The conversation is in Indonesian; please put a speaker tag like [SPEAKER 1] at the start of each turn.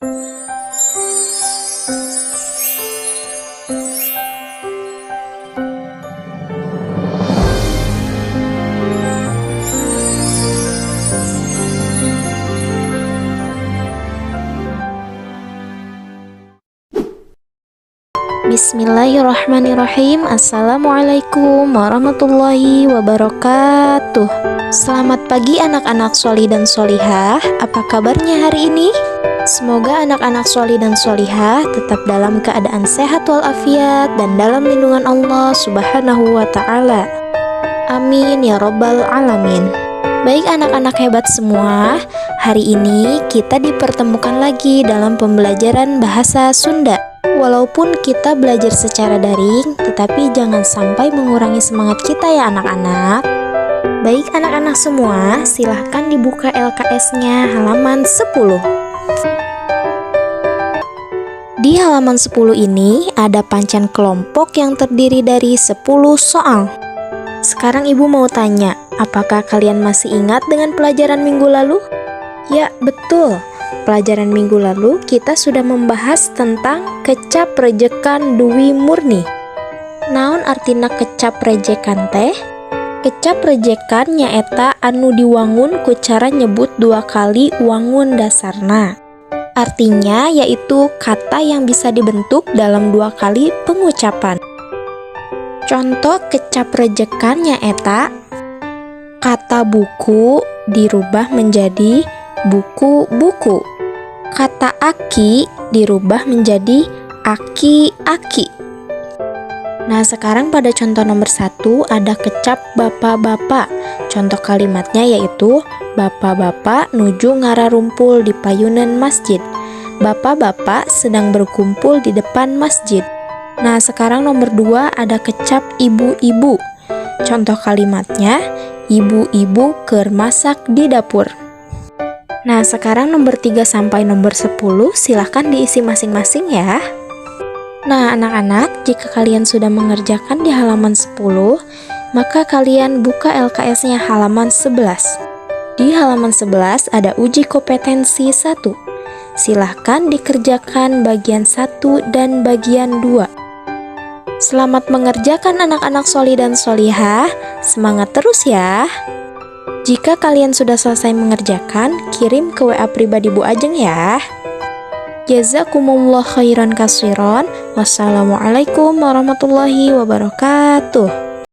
[SPEAKER 1] Bismillahirrahmanirrahim. Assalamualaikum warahmatullahi wabarakatuh. Selamat pagi anak-anak sholih dan sholihah. Apa kabarnya hari ini? Semoga anak-anak sholih dan sholihah tetap dalam keadaan sehat walafiat dan dalam lindungan Allah Subhanahu wa ta'ala. Amin ya rabbal alamin. Baik anak-anak hebat semua, hari ini kita dipertemukan lagi dalam pembelajaran bahasa Sunda. Walaupun kita belajar secara daring, tetapi jangan sampai mengurangi semangat kita ya anak-anak. Baik anak-anak semua, silahkan dibuka LKS-nya halaman 10. Di halaman 10 ini ada pancen kelompok yang terdiri dari 10 soal. Sekarang ibu mau tanya, apakah kalian masih ingat dengan pelajaran minggu lalu? Ya, betul. Pelajaran minggu lalu kita sudah membahas tentang kecap rejekan duwi murni. Naon artina kecap rejekan teh? Kecap rejekan nyaeta anu diwangun ku cara nyebut 2 kali wangun dasarna. Artinya yaitu kata yang bisa dibentuk dalam 2 kali pengucapan. Contoh kecap rejekan nyaeta kata buku dirubah menjadi buku-buku. Kata aki dirubah menjadi aki-aki. Nah, sekarang pada contoh nomor 1 ada kecap bapak-bapak. Contoh kalimatnya yaitu bapak-bapak nuju ngararumpul di payunan masjid. Bapak-bapak sedang berkumpul di depan masjid. Nah, sekarang nomor 2 ada kecap ibu-ibu. Contoh kalimatnya ibu-ibu keur masak di dapur. Nah, sekarang nomor 3 sampai nomor 10 silahkan diisi masing-masing ya. Nah, anak-anak, jika kalian sudah mengerjakan di halaman 10, maka kalian buka LKS-nya halaman 11. Di halaman 11 ada uji kompetensi 1. Silahkan dikerjakan bagian 1 dan bagian 2. Selamat mengerjakan anak-anak sholih dan sholihah. Semangat terus ya. Jika kalian sudah selesai mengerjakan, kirim ke WA pribadi Bu Ajeng ya. Jazakumullah khairan katsiran. Wassalamualaikum warahmatullahi wabarakatuh.